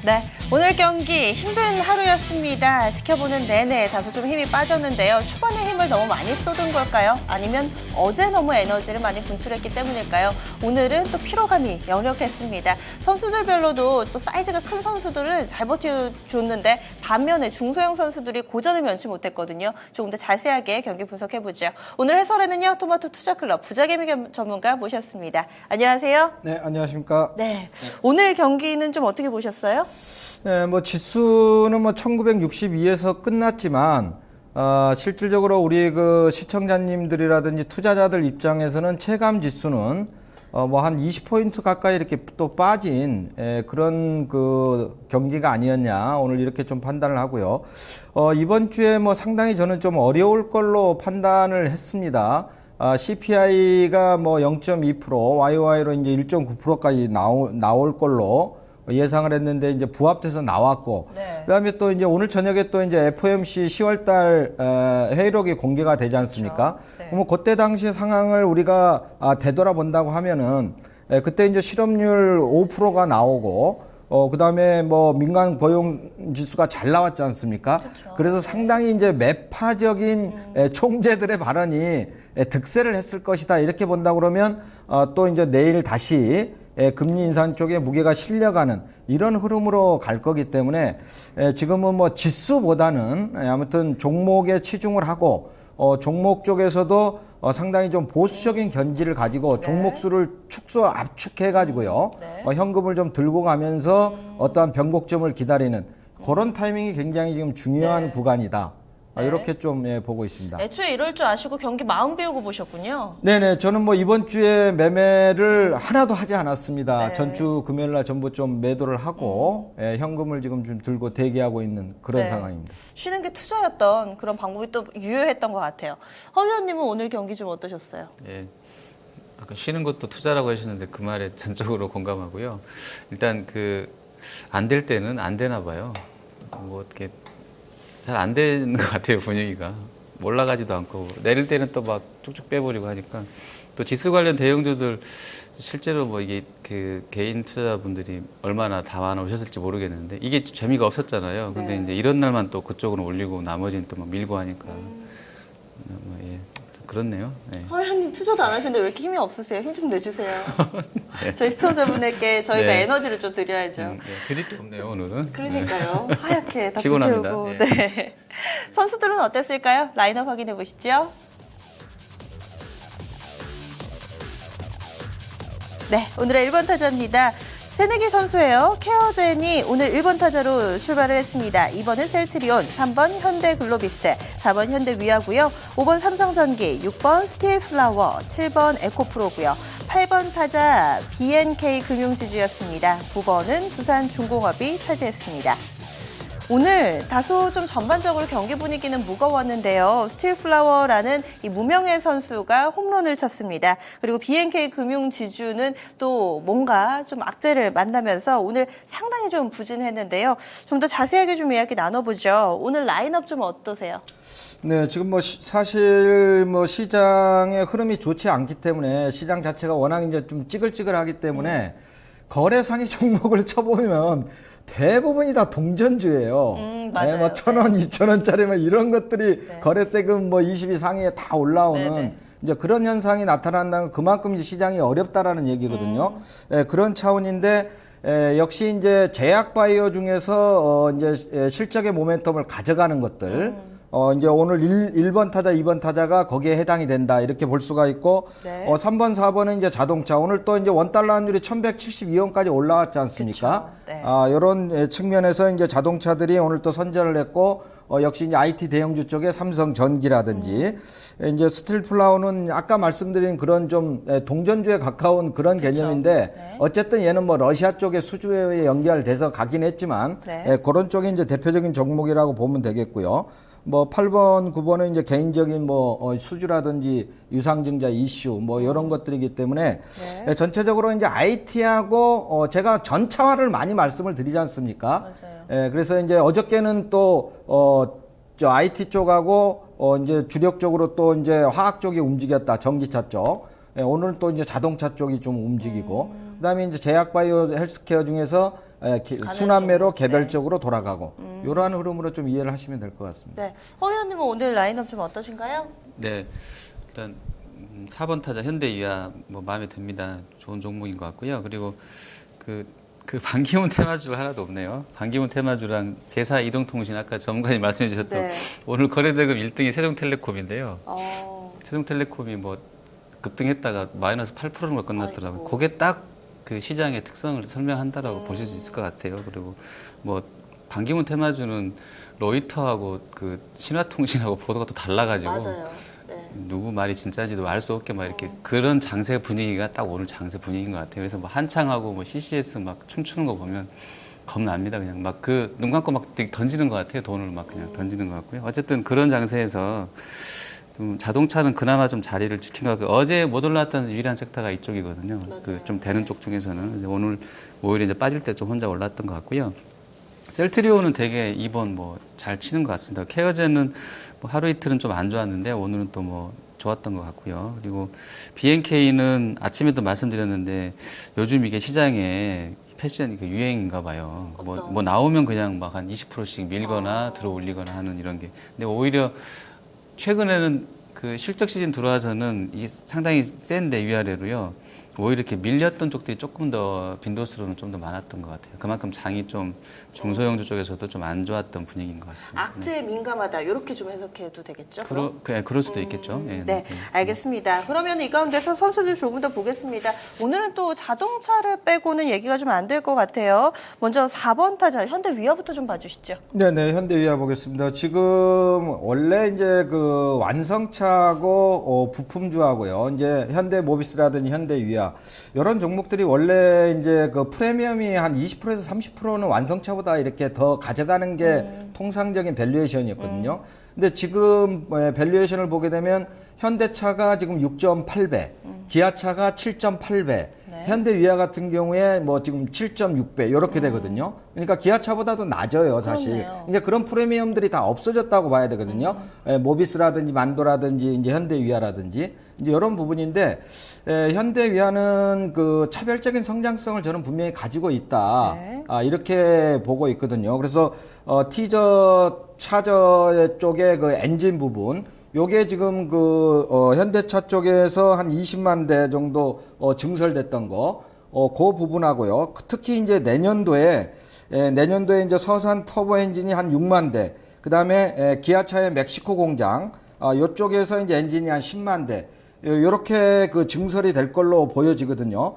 네, 오늘 경기 힘든 하루였습니다. 지켜보는 내내 다소 좀 힘이 빠졌는데요. 초반에 힘을 너무 많이 쏟은 걸까요? 아니면 어제 너무 에너지를 많이 분출했기 때문일까요? 오늘은 또 피로감이 역력했습니다. 선수들별로도 또 사이즈가 큰 선수들은 잘 버텨줬는데 반면에 중소형 선수들이 고전을 면치 못했거든요. 조금 더 자세하게 경기 분석해보죠. 오늘 해설에는요, 토마토 투자클럽 부자개미 전문가 모셨습니다. 안녕하세요. 네, 안녕하십니까. 네, 오늘 경기는 좀 어떻게 보셨어요? 네, 지수는 1962에서 끝났지만, 실질적으로 우리 그 시청자님들이라든지 투자자들 입장에서는 체감 지수는 한 20포인트 가까이 이렇게 또 빠진 그런 그 경기가 아니었냐, 오늘 이렇게 좀 판단을 하고요. 이번 주에 상당히 저는 좀 어려울 걸로 판단을 했습니다. CPI가 0.2%, YOY로 이제 1.9%까지 나올 걸로 예상을 했는데 이제 부합돼서 나왔고, 네. 그다음에 또 이제 오늘 저녁에 또 이제 FOMC 10월달 회의록이 공개가 되지 않습니까? 그렇죠. 네. 그러면 그때 당시 상황을 우리가 되돌아본다고 하면은 그때 이제 실업률 5%가 나오고, 그다음에 민간 고용 지수가 잘 나왔지 않습니까? 그렇죠. 그래서 상당히 이제 매파적인 총재들의 발언이 득세를 했을 것이다, 이렇게 본다 그러면 또 이제 내일 다시 금리 인상 쪽에 무게가 실려가는 이런 흐름으로 갈 거기 때문에 지금은 지수보다는 아무튼 종목에 치중을 하고 종목 쪽에서도 상당히 좀 보수적인 견지를 가지고 종목 수를 압축해 가지고요. 네. 현금을 좀 들고 가면서 어떠한 변곡점을 기다리는 그런 타이밍이 굉장히 지금 중요한 네. 구간이다. 네. 이렇게 좀 보고 있습니다. 애초에 이럴 줄 아시고 경기 마음 비우고 보셨군요. 네네, 저는 이번 주에 매매를 하나도 하지 않았습니다. 네. 전주 금요일 날 전부 좀 매도를 하고 현금을 지금 좀 들고 대기하고 있는 그런 네. 상황입니다. 쉬는 게 투자였던 그런 방법이 또 유효했던 것 같아요. 허 의원님은 오늘 경기 좀 어떠셨어요? 예. 아까 쉬는 것도 투자라고 하시는데 그 말에 전적으로 공감하고요. 일단 안 될 때는 안 되나 봐요. 어떻게 잘 안 되는 것 같아요, 분위기가. 올라가지도 않고 내릴 때는 또 막 쭉쭉 빼버리고 하니까 또 지수 관련 대형주들 실제로 이게 개인 투자자분들이 얼마나 담아 오셨을지 모르겠는데 이게 재미가 없었잖아요. 근데 네. 이제 이런 날만 또 그쪽으로 올리고 나머지는 또 막 밀고 하니까 예, 좀 그렇네요. 예. 허 의원님 투자도 안 하시는데 왜 이렇게 힘이 없으세요? 힘 좀 내주세요. 저희 시청자분에게 저희가 네. 에너지를 좀 드려야죠. 예, 드릴 게 없네요, 오늘은. 그러니까요. 하얗게 다 피곤합니다. 불태우고. 예. 네. 선수들은 어땠을까요? 라인업 확인해 보시죠. 네, 오늘의 1번 타자입니다. 새내기 선수예요. 케어젠이 오늘 1번 타자로 출발을 했습니다. 2번은 셀트리온, 3번 현대글로비스, 4번 현대위아고요. 5번 삼성전기, 6번 스틸플라워, 7번 에코프로고요. 8번 타자 BNK 금융지주였습니다. 9번은 두산중공업이 차지했습니다. 오늘 다소 좀 전반적으로 경기 분위기는 무거웠는데요. 스틸플라워라는 이 무명의 선수가 홈런을 쳤습니다. 그리고 BNK 금융지주는 또 뭔가 좀 악재를 만나면서 오늘 상당히 좀 부진했는데요. 좀 더 자세하게 좀 이야기 나눠보죠. 오늘 라인업 좀 어떠세요? 네, 지금 사실 시장의 흐름이 좋지 않기 때문에 시장 자체가 워낙 이제 좀 찌글찌글하기 때문에 거래상의 종목을 쳐보면 대부분이 다 동전주예요. 맞아요. 네, 1,000원, 2,000원짜리 이런 것들이 네. 거래대금 20위 상위에 다 올라오는 네네. 이제 그런 현상이 나타난다는 그만큼 이제 시장이 어렵다라는 얘기거든요. 그런 차원인데 역시 이제 제약 바이오 중에서 이제 실적의 모멘텀을 가져가는 것들. 이제 오늘 1번 타자, 2번 타자가 거기에 해당이 된다, 이렇게 볼 수가 있고, 네. 3번, 4번은 이제 자동차. 오늘 또 이제 원달러 환율이 1172원까지 올라왔지 않습니까? 그쵸. 네. 이런 측면에서 이제 자동차들이 오늘 또 선전을 했고, 역시 이제 IT 대형주 쪽에 삼성전기라든지, 이제 스틸플라워는 아까 말씀드린 그런 좀 동전주에 가까운 그런 개념인데, 네. 어쨌든 얘는 러시아 쪽의 수주에 연결돼서 가긴 했지만, 네. 그런 쪽이 이제 대표적인 종목이라고 보면 되겠고요. 8번, 9번은 이제 개인적인 수주라든지 유상증자 이슈 이런 것들이기 때문에 네. 전체적으로 이제 IT하고 제가 전차화를 많이 말씀을 드리지 않습니까? 맞아요. 그래서 이제 어저께는 또 IT 쪽하고 이제 주력적으로 또 이제 화학 쪽이 움직였다, 전기차 쪽. 오늘은 또 이제 자동차 쪽이 좀 움직이고, 그다음에 이제 제약바이오 헬스케어 중에서 순환매로 쪽. 개별적으로 돌아가고 이러한 흐름으로 좀 이해를 하시면 될 것 같습니다. 네. 허 의원님은 오늘 라인업 좀 어떠신가요? 네, 일단 4번 타자 현대위아 뭐 마음에 듭니다. 좋은 종목인 것 같고요. 그리고 그 반기문 테마주가 하나도 없네요. 반기문 테마주랑 제사 이동통신 아까 전문가님 말씀해 주셨던 네. 오늘 거래대금 1등이 세종텔레콤인데요. 어. 세종텔레콤이 뭐 급등했다가 마이너스 8%로 끝났더라고요. 아이고. 그게 딱 그 시장의 특성을 설명한다라고 보실 수 있을 것 같아요. 그리고 뭐 반기문 테마주는 로이터하고 그 신화통신하고 보도가 또 달라가지고 맞아요. 네. 누구 말이 진짜인지도 알 수 없게 막 이렇게 그런 장세 분위기가 딱 오늘 장세 분위기인 것 같아요. 그래서 뭐 한창하고 뭐 CCS 막 춤추는 거 보면 겁납니다. 그냥 막 그 눈 감고 막 되게 던지는 것 같아요. 돈을 막 그냥 던지는 것 같고요. 어쨌든 그런 장세에서 좀 자동차는 그나마 좀 자리를 지킨 것 같고 어제 못 올랐던 유일한 섹터가 이쪽이거든요. 그 좀 되는 쪽 중에서는 이제 오늘 오히려 이제 빠질 때 좀 혼자 올랐던 것 같고요. 셀트리온은 되게 이번 뭐 잘 치는 것 같습니다. 케어제는 뭐 하루 이틀은 좀 안 좋았는데 오늘은 또 뭐 좋았던 것 같고요. 그리고 BNK는 아침에도 말씀드렸는데 요즘 이게 시장에 패션이 그 유행인가 봐요. 뭐 나오면 그냥 막 한 20%씩 밀거나 들어 올리거나 하는 이런 게. 근데 오히려 최근에는 그 실적 시즌 들어와서는 이게 상당히 센데 위아래로요. 오히려 이렇게 밀렸던 쪽들이 조금 더 빈도수로는 좀 더 많았던 것 같아요. 그만큼 장이 좀 중소형주 쪽에서도 좀 안 좋았던 분위기인 것 같습니다. 악재에 민감하다 이렇게 좀 해석해도 되겠죠? 그럴 수도 있겠죠. 네, 알겠습니다. 그러면 이 가운데서 선수들 조금 더 보겠습니다. 오늘은 또 자동차를 빼고는 얘기가 좀 안 될 것 같아요. 먼저 4번 타자 현대위아부터 좀 봐주시죠. 네네, 현대위아 보겠습니다. 지금 원래 이제 그 완성차하고 부품주하고요. 이제 현대모비스라든지 현대위아 이런 종목들이 원래 이제 그 프리미엄이 한 20%에서 30%는 완성차보다 이렇게 더 가져가는 게 통상적인 밸류에이션이었거든요. 근데 지금 밸류에이션을 보게 되면 현대차가 지금 6.8배, 기아차가 7.8배, 현대위아 같은 경우에 뭐 지금 7.6배 이렇게 되거든요. 그러니까 기아차보다도 낮아요, 사실. 그렇네요. 이제 그런 프리미엄들이 다 없어졌다고 봐야 되거든요. 모비스라든지 만도라든지 이제 현대위아라든지 이제 이런 부분인데 현대위아는 그 차별적인 성장성을 저는 분명히 가지고 있다. 네. 이렇게 보고 있거든요. 그래서 티저 차저 쪽의 그 엔진 부분 요게 지금 현대차 쪽에서 한 20만 대 정도 증설됐던 그 부분하고요. 특히 이제 내년도에 이제 서산 터보 엔진이 한 6만 대, 그 다음에 기아차의 멕시코 공장 요쪽에서 이제 엔진이 한 10만 대. 요렇게 그 증설이 될 걸로 보여지거든요.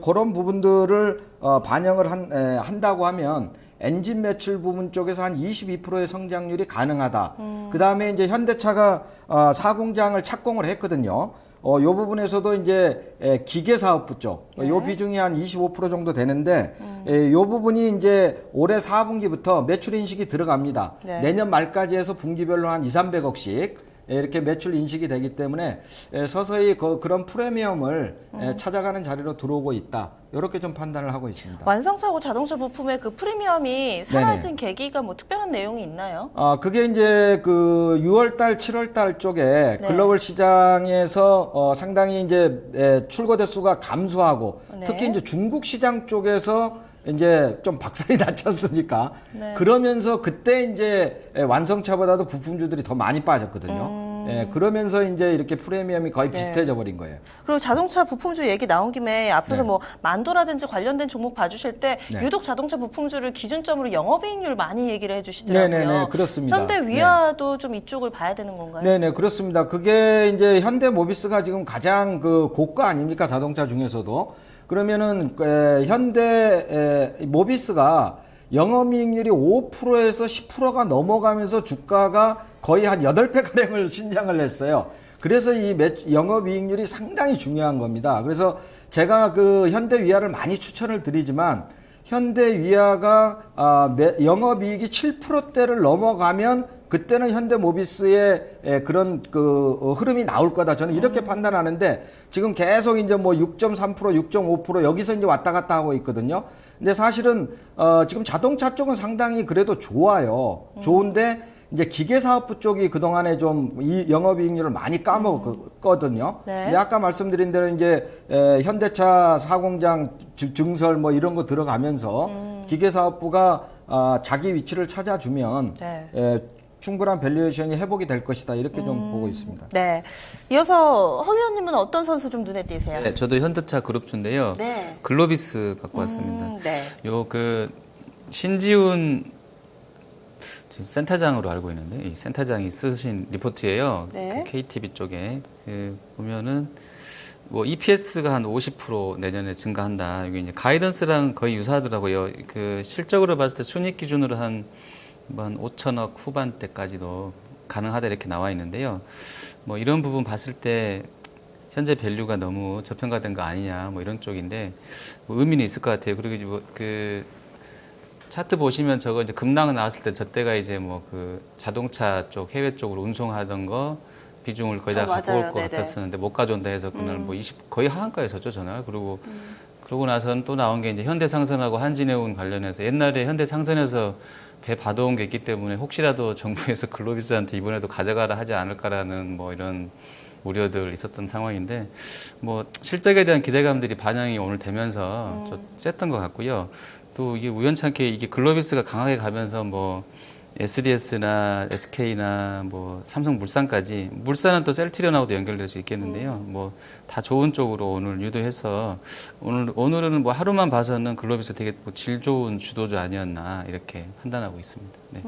그런 부분들을 반영을 한다고 하면 엔진 매출 부분 쪽에서 한 22%의 성장률이 가능하다. 그 다음에 이제 현대차가 4공장을 착공을 했거든요. 요 부분에서도 이제 기계 사업부 쪽, 요 비중이 한 25% 정도 되는데, 요 부분이 이제 올해 4분기부터 매출 인식이 들어갑니다. 네. 내년 말까지 해서 분기별로 한 200~300억씩 이렇게 매출 인식이 되기 때문에 서서히 그런 프리미엄을 찾아가는 자리로 들어오고 있다. 이렇게 좀 판단을 하고 있습니다. 완성차고 자동차 부품의 그 프리미엄이 사라진 계기가 뭐 특별한 내용이 있나요? 그게 이제 그 6월달, 7월달 쪽에 글로벌 시장에서 상당히 이제 출고 대수가 감소하고 특히 이제 중국 시장 쪽에서 이제 좀 박살이 났지 않습니까? 그러면서 그때 이제 완성차보다도 부품주들이 더 많이 빠졌거든요. 그러면서 이제 이렇게 프리미엄이 거의 비슷해져 버린 거예요. 그리고 자동차 부품주 얘기 나온 김에 앞서서 뭐 만도라든지 관련된 종목 봐주실 때 유독 자동차 부품주를 기준점으로 영업이익률 많이 얘기를 해주시더라고요. 네네네, 그렇습니다. 현대위아도 좀 이쪽을 봐야 되는 건가요? 네네, 그렇습니다. 그게 이제 현대모비스가 지금 가장 그 고가 아닙니까? 자동차 중에서도. 그러면은 현대 모비스가 영업이익률이 5%에서 10%가 넘어가면서 주가가 거의 한 8배가량을 신장을 했어요. 그래서 이 영업이익률이 상당히 중요한 겁니다. 그래서 제가 그 현대위아를 많이 추천을 드리지만 현대위아가 영업이익이 7%대를 넘어가면 그때는 현대모비스의 그런 그 흐름이 나올 거다. 저는 이렇게 판단하는데 지금 계속 이제 뭐 6.3%, 6.5% 여기서 이제 왔다 갔다 하고 있거든요. 근데 사실은 지금 자동차 쪽은 상당히 그래도 좋아요. 좋은데 이제 기계사업부 쪽이 그동안에 좀 이 영업이익률을 많이 까먹었거든요. 네. 근데 아까 말씀드린 대로 이제 현대차 사공장 증설 뭐 이런 거 들어가면서 기계사업부가 자기 위치를 찾아주면 네. 충분한 밸류에이션이 회복이 될 것이다. 이렇게 좀 보고 있습니다. 네. 이어서 허 의원님은 어떤 선수 좀 눈에 띄세요? 네, 저도 현대차 그룹주인데요. 네. 글로비스 갖고 왔습니다. 네. 요 그 신지훈 센터장으로 알고 있는데 이 센터장이 쓰신 리포트예요. 네. 그 KTB 쪽에 보면은 뭐 EPS가 한 50% 내년에 증가한다. 이게 이제 가이던스랑 거의 유사하더라고요. 그 실적으로 봤을 때 순이익 기준으로 한 5천억 후반대까지도 가능하다 이렇게 나와 있는데요. 뭐 이런 부분 봤을 때 현재 밸류가 너무 저평가된 거 아니냐 뭐 이런 쪽인데 뭐 의미는 있을 것 같아요. 그리고 뭐 그 차트 보시면 저거 이제 급락 나왔을 때 저 때가 이제 뭐 그 자동차 쪽 해외 쪽으로 운송하던 거 비중을 거의 다 갖고 올 것 네네. 같았었는데 못 가져온다 해서 그날 뭐 20 거의 하한가에 섰죠 전날. 그리고 그러고 나서는 또 나온 게 이제 현대상선하고 한진해운 관련해서 옛날에 현대상선에서 배 받아온 게 있기 때문에 혹시라도 정부에서 글로비스한테 이번에도 가져가라 하지 않을까라는 뭐 이런 우려들 있었던 상황인데 뭐 실적에 대한 기대감들이 반영이 오늘 되면서 좀 셌던 것 같고요. 또 이게 우연찮게 이게 글로비스가 강하게 가면서 뭐 SDS나 SK나 뭐 삼성물산까지 물산은 또 셀트리온하고도 연결될 수 있겠는데요. 뭐 다 좋은 쪽으로 오늘 유도해서 오늘은 뭐 하루만 봐서는 글로비스 되게 뭐 질 좋은 주도주 아니었나 이렇게 판단하고 있습니다. 네.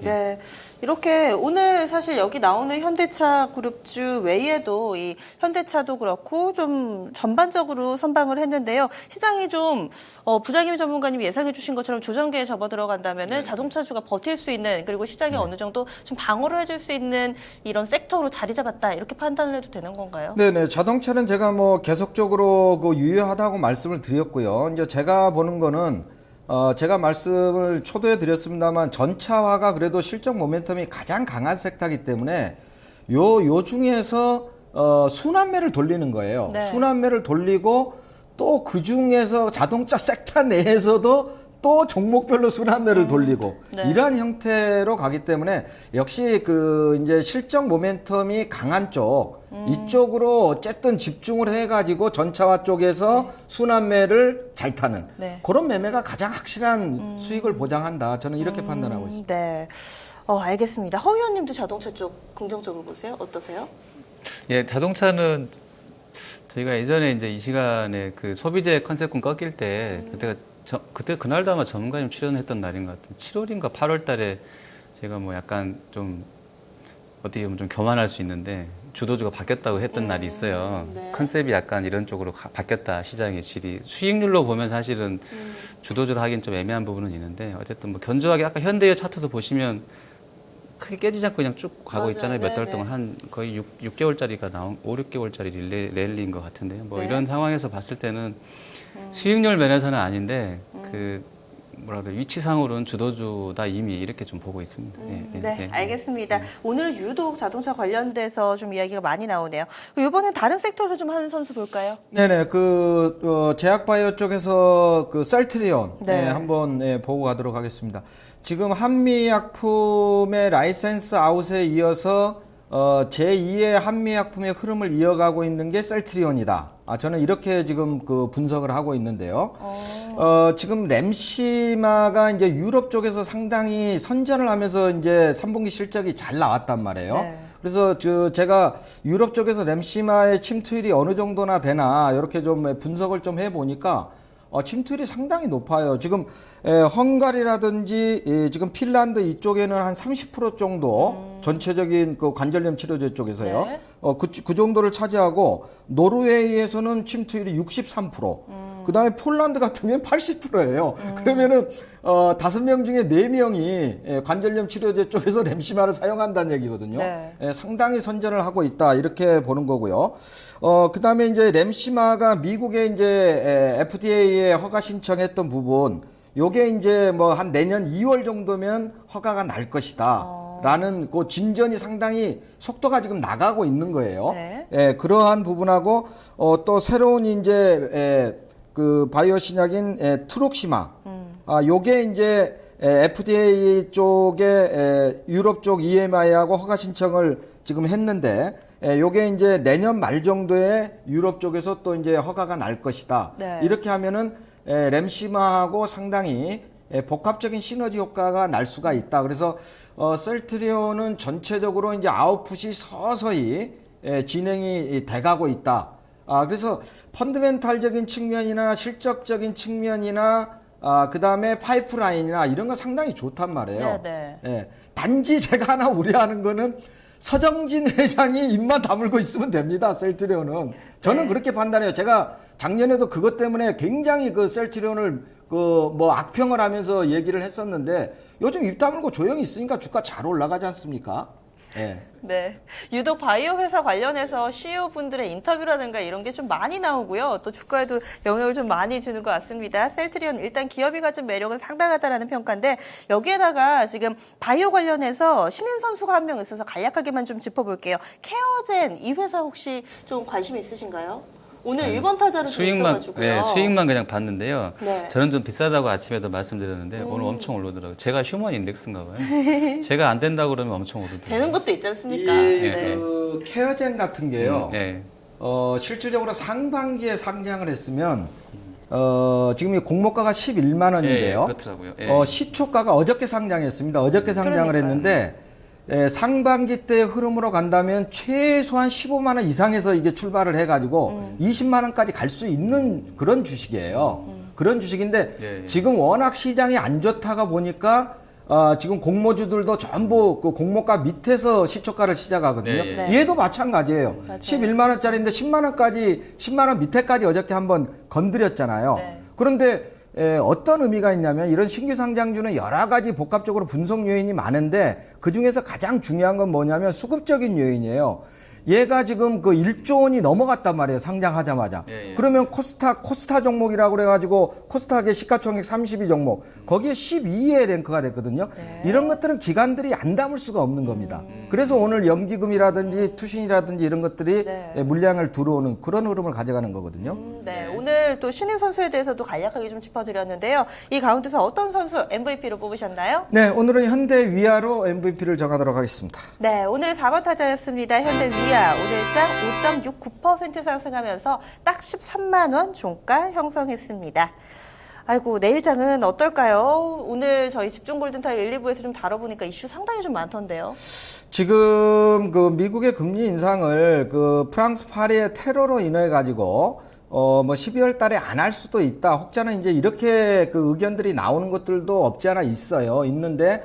네. 이렇게 오늘 사실 여기 나오는 현대차 그룹주 외에도 이 현대차도 그렇고 좀 전반적으로 선방을 했는데요. 시장이 좀 부장임 전문가님이 예상해 주신 것처럼 조정계에 접어 들어간다면은 자동차주가 버틸 수 있는 그리고 시장이 어느 정도 좀 방어를 해줄 수 있는 이런 섹터로 자리 잡았다 이렇게 판단을 해도 되는 건가요? 네네. 자동차는 제가 뭐 계속적으로 그 유효하다고 말씀을 드렸고요. 이제 제가 보는 거는 제가 말씀을 초도해 드렸습니다만 전차화가 그래도 실적 모멘텀이 가장 강한 섹터이기 때문에 요 중에서 순환매를 돌리는 거예요. 네. 순환매를 돌리고 또 그 중에서 자동차 섹터 내에서도 또 종목별로 순환매를 돌리고 네. 이러한 형태로 가기 때문에 역시 그 이제 실적 모멘텀이 강한 쪽 이쪽으로 어쨌든 집중을 해가지고 전차화 쪽에서 순환매를 잘 타는 네. 그런 매매가 가장 확실한 수익을 보장한다. 저는 이렇게 판단하고 있습니다. 네. 알겠습니다. 허 의원님도 자동차 쪽 긍정적으로 보세요? 어떠세요? 예, 자동차는 저희가 예전에 이제 이 시간에 그 소비재 컨셉군 꺾일 때 그때 그날도 아마 전문가님 출연했던 날인 것 같아요. 7월인가 8월 달에 제가 뭐 약간 좀 어떻게 보면 좀 교만할 수 있는데 주도주가 바뀌었다고 했던 날이 있어요. 네. 컨셉이 약간 이런 쪽으로 바뀌었다. 시장의 질이. 수익률로 보면 사실은 주도주를 하긴 좀 애매한 부분은 있는데 어쨌든 뭐 견조하게 아까 현대의 차트도 보시면 크게 깨지지 않고 그냥 쭉 가고 맞아요. 있잖아요. 몇 달 네네. 동안 한 거의 6개월짜리가 나온 5, 6개월짜리 랠리인 것 같은데요. 뭐 네. 이런 상황에서 봤을 때는 수익률 면에서는 아닌데 그 뭐라 그래 위치상으로는 주도주다 이미 이렇게 좀 보고 있습니다. 네, 알겠습니다. 오늘은 유독 자동차 관련돼서 좀 이야기가 많이 나오네요. 이번엔 다른 섹터에서 좀 하는 선수 볼까요? 네네, 제약바이오 쪽에서 그 셀트리온 네. 한번 보고 가도록 하겠습니다. 지금 한미약품의 라이센스 아웃에 이어서 제2의 한미약품의 흐름을 이어가고 있는 게 셀트리온이다. 저는 이렇게 지금 그 분석을 하고 있는데요. 지금 램시마가 이제 유럽 쪽에서 상당히 선전을 하면서 이제 3분기 실적이 잘 나왔단 말이에요. 네. 그래서 제가 유럽 쪽에서 램시마의 침투율이 어느 정도나 되나 이렇게 좀 분석을 좀 해보니까 침투율이 상당히 높아요. 지금 헝가리라든지 지금 핀란드 이쪽에는 한 30% 정도 전체적인 그 관절염 치료제 쪽에서요. 네. 그 정도를 차지하고 노르웨이에서는 침투율이 63%. 그다음에 폴란드 같으면 80%예요. 그러면은 5명 중에 4명이 관절염 치료제 쪽에서 램시마를 사용한다는 얘기거든요. 네. 상당히 선전을 하고 있다 이렇게 보는 거고요. 그다음에 이제 램시마가 미국에 이제 FDA에 허가 신청했던 부분, 요게 이제 뭐 한 내년 2월 정도면 허가가 날 것이다. 라는 그 진전이 상당히 속도가 지금 나가고 있는 거예요. 네. 그러한 부분하고 또 새로운 이제 그 바이오 신약인 트록시마. 요게 이제 FDA 쪽에 유럽 쪽 EMA하고 허가 신청을 지금 했는데 요게 이제 내년 말 정도에 유럽 쪽에서 또 이제 허가가 날 것이다. 네. 이렇게 하면은 램시마하고 상당히 복합적인 시너지 효과가 날 수가 있다. 그래서 셀트리온은 전체적으로 이제 아웃풋이 서서히 진행이 돼가고 있다. 그래서 펀드멘탈적인 측면이나 실적적인 측면이나 그 다음에 파이프라인이나 이런 거 상당히 좋단 말이에요. 네, 예. 단지 제가 하나 우려하는 거는 서정진 회장이 입만 다물고 있으면 됩니다. 셀트리온은. 저는 네. 그렇게 판단해요. 제가 작년에도 그것 때문에 굉장히 그 셀트리온을 뭐 악평을 하면서 얘기를 했었는데 요즘 입 다물고 조용히 있으니까 주가 잘 올라가지 않습니까? 예. 네. 유독 바이오 회사 관련해서 CEO 분들의 인터뷰라든가 이런 게 좀 많이 나오고요. 또 주가에도 영향을 좀 많이 주는 것 같습니다. 셀트리온 일단 기업이 가진 매력은 상당하다라는 평가인데 여기에다가 지금 바이오 관련해서 신인 선수가 한 명 있어서 간략하게만 좀 짚어볼게요. 케어젠 이 회사 혹시 좀 관심 있으신가요? 오늘 1번 타자로 좀 있어가지고요. 수익만 그냥 봤는데요. 네. 저는 좀 비싸다고 아침에도 말씀드렸는데 오늘 엄청 오르더라고요. 제가 휴먼 인덱스인가 봐요. 제가 안 된다고 그러면 엄청 오르더라고요. 되는 것도 있지 않습니까? 그 케어젠 같은 게요. 네. 실질적으로 상반기에 상장을 했으면 지금 이 공모가가 11만 원인데요. 그렇더라고요. 예. 시초가가 어저께 상장했습니다. 어저께 상장을 그러니까요. 했는데 상반기 때 흐름으로 간다면 최소한 15만 원 이상에서 이게 출발을 해가지고 20만 원까지 갈 수 있는 그런 주식이에요. 그런 주식인데 예, 예. 지금 워낙 시장이 안 좋다가 보니까 지금 공모주들도 전부 그 공모가 밑에서 시초가를 시작하거든요. 예, 예. 네. 얘도 마찬가지예요. 맞아요. 11만 원짜리인데 10만 원 밑에까지 어저께 한번 건드렸잖아요. 네. 그런데 어떤 의미가 있냐면 이런 신규 상장주는 여러 가지 복합적으로 분석 요인이 많은데 그 중에서 가장 중요한 건 뭐냐면 수급적인 요인이에요. 얘가 지금 그 1조 원이 넘어갔단 말이에요. 상장하자마자. 예, 예. 그러면 코스타 종목이라고 그래가지고 코스닥의 시가총액 32 종목 거기에 12위에 랭크가 됐거든요. 네. 이런 것들은 기관들이 안 담을 수가 없는 겁니다. 그래서 오늘 연기금이라든지 투신이라든지 이런 것들이 네. 물량을 들어오는 그런 흐름을 가져가는 거거든요. 네, 오늘 또 신인 선수에 대해서도 간략하게 좀 짚어드렸는데요. 이 가운데서 어떤 선수 MVP로 뽑으셨나요? 네, 오늘은 현대 위아로 MVP를 정하도록 하겠습니다. 네, 오늘 4번 타자였습니다. 현대 위아 오늘장 5.69% 상승하면서 딱 13만 원 종가 형성했습니다. 아이고, 내일장은 어떨까요? 오늘 저희 집중 골든타임 1, 2부에서 좀 다뤄보니까 이슈 상당히 좀 많던데요. 지금 그 미국의 금리 인상을 그 프랑스 파리의 테러로 인해 가지고 뭐 12월 달에 안 할 수도 있다. 혹자는 이제 이렇게 그 의견들이 나오는 것들도 없지 않아 있어요. 있는데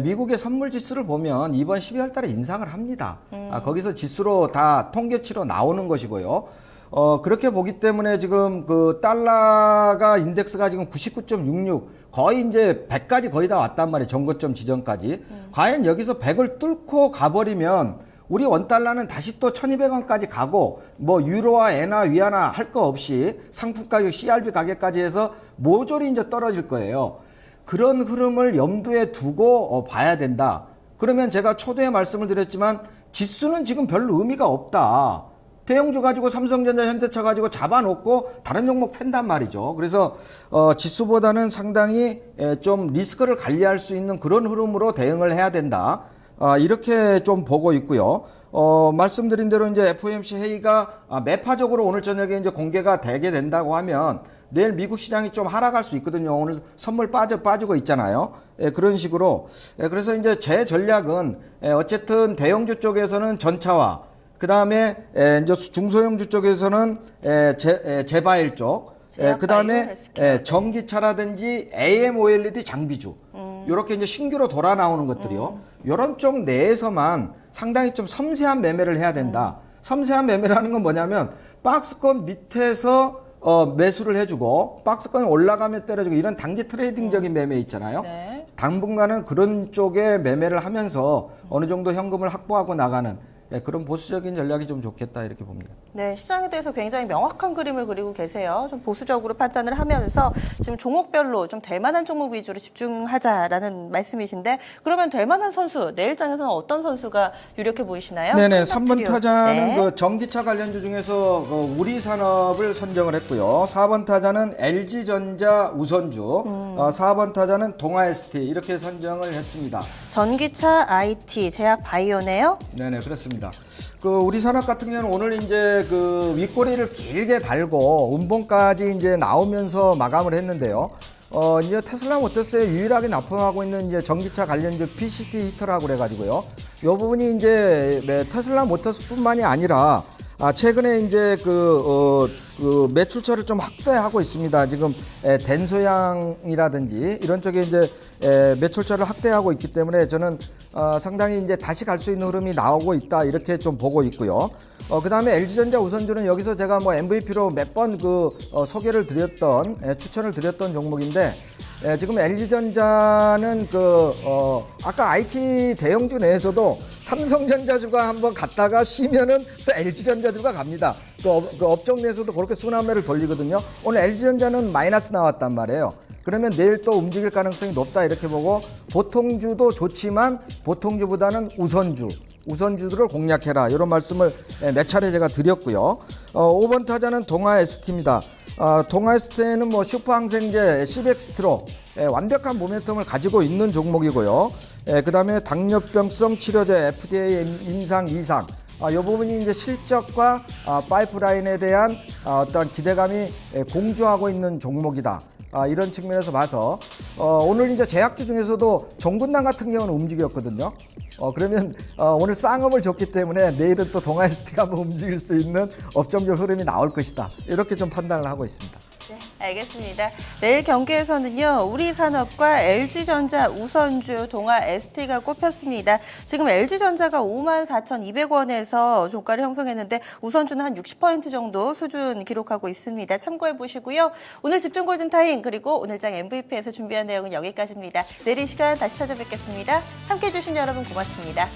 미국의 선물 지수를 보면 이번 12월 달에 인상을 합니다. 거기서 지수로 다 통계치로 나오는 것이고요. 그렇게 보기 때문에 지금 그 달러가 인덱스가 지금 99.66 거의 이제 100까지 거의 다 왔단 말이에요. 정고점 지점까지. 과연 여기서 100을 뚫고 가버리면 우리 원달러는 다시 또 1200원까지 가고 뭐 유로와 엔화 위안화 할 거 없이 상품 가격 CRB 가격까지 해서 모조리 이제 떨어질 거예요. 그런 흐름을 염두에 두고 봐야 된다. 그러면 제가 초두에 말씀을 드렸지만 지수는 지금 별로 의미가 없다. 대형주 가지고 삼성전자, 현대차 가지고 잡아놓고 다른 종목 팬단 말이죠. 그래서 지수보다는 상당히 좀 리스크를 관리할 수 있는 그런 흐름으로 대응을 해야 된다. 이렇게 좀 보고 있고요. 말씀드린 대로 이제 FOMC 회의가 매파적으로 오늘 저녁에 이제 공개가 되게 된다고 하면 내일 미국 시장이 좀 하락할 수 있거든요. 오늘 선물 빠지고 있잖아요. 그런 식으로. 그래서 이제 제 전략은 어쨌든 대형주 쪽에서는 전차와 그 다음에 이제 중소형주 쪽에서는 제바일 쪽, 그 다음에 전기차라든지 AM OLED 장비주, 이렇게 이제 신규로 돌아 나오는 것들이요. 이런 쪽 내에서만 상당히 좀 섬세한 매매를 해야 된다. 섬세한 매매라는 건 뭐냐면 박스권 밑에서 매수를 해주고 박스권이 올라가면 때려주고 이런 단기 트레이딩적인 매매 있잖아요. 네. 당분간은 그런 쪽에 매매를 하면서 어느 정도 현금을 확보하고 나가는 그런 보수적인 전략이 좀 좋겠다 이렇게 봅니다. 네, 시장에 대해서 굉장히 명확한 그림을 그리고 계세요. 좀 보수적으로 판단을 하면서 지금 종목별로 좀 될 만한 종목 위주로 집중하자라는 말씀이신데 그러면 될 만한 선수, 내일장에서는 어떤 선수가 유력해 보이시나요? 네네, 3번 타자는 네. 그 전기차 관련주 중에서 우리 산업을 선정을 했고요. 4번 타자는 LG전자 우선주, 4번 타자는 동아ST 이렇게 선정을 했습니다. 전기차, IT, 제약, 바이오네요. 네네, 그렇습니다. 그 우리 산업 같은 경우는 오늘 이제 그 윗꼬리를 길게 달고 운봉까지 이제 나오면서 마감을 했는데요. 이제 테슬라 모터스에 유일하게 납품하고 있는 이제 전기차 관련주 PCT 히터라고 그래가지고요. 이 부분이 이제 테슬라 모터스뿐만이 아니라 최근에 이제 그 매출처를 좀 확대하고 있습니다. 지금 덴소양이라든지 이런 쪽에 이제 매출처를 확대하고 있기 때문에 저는 상당히 이제 다시 갈 수 있는 흐름이 나오고 있다 이렇게 좀 보고 있고요. 그다음에 LG전자 우선주는 여기서 제가 뭐 MVP로 몇 번 소개를 드렸던 추천을 드렸던 종목인데 지금 LG전자는 아까 IT 대형주 내에서도 삼성전자주가 한번 갔다가 쉬면은 또 LG전자주가 갑니다. 그 업종 내에서도 그렇게 순환매를 돌리거든요. 오늘 LG전자는 마이너스 나왔단 말이에요. 그러면 내일 또 움직일 가능성이 높다 이렇게 보고 보통주도 좋지만 보통주보다는 우선주들을 공략해라 이런 말씀을 몇 차례 제가 드렸고요. 5번 타자는 동아ST입니다. 동아ST는 뭐 슈퍼항생제 시백스트로 완벽한 모멘텀을 가지고 있는 종목이고요. 그 다음에 당뇨병성 치료제 FDA 임상 2상 이 부분이 이제 실적과 파이프라인에 대한 어떤 기대감이 공조하고 있는 종목이다. 이런 측면에서 봐서 오늘 이제 제약주 중에서도 종근당 같은 경우는 움직였거든요. 그러면 오늘 쌍업을 줬기 때문에 내일은 또 동아ST가 한번 움직일 수 있는 업종적 흐름이 나올 것이다. 이렇게 좀 판단을 하고 있습니다. 네, 알겠습니다. 내일 경기에서는요, 우리산업과 LG전자 우선주 동아ST가 꼽혔습니다. 지금 LG전자가 54,200원에서 종가를 형성했는데 우선주는 한 60% 정도 수준 기록하고 있습니다. 참고해 보시고요. 오늘 집중 골든타임 그리고 오늘장 MVP에서 준비한 내용은 여기까지입니다. 내일 이 시간 다시 찾아뵙겠습니다. 함께해 주신 여러분 고맙습니다.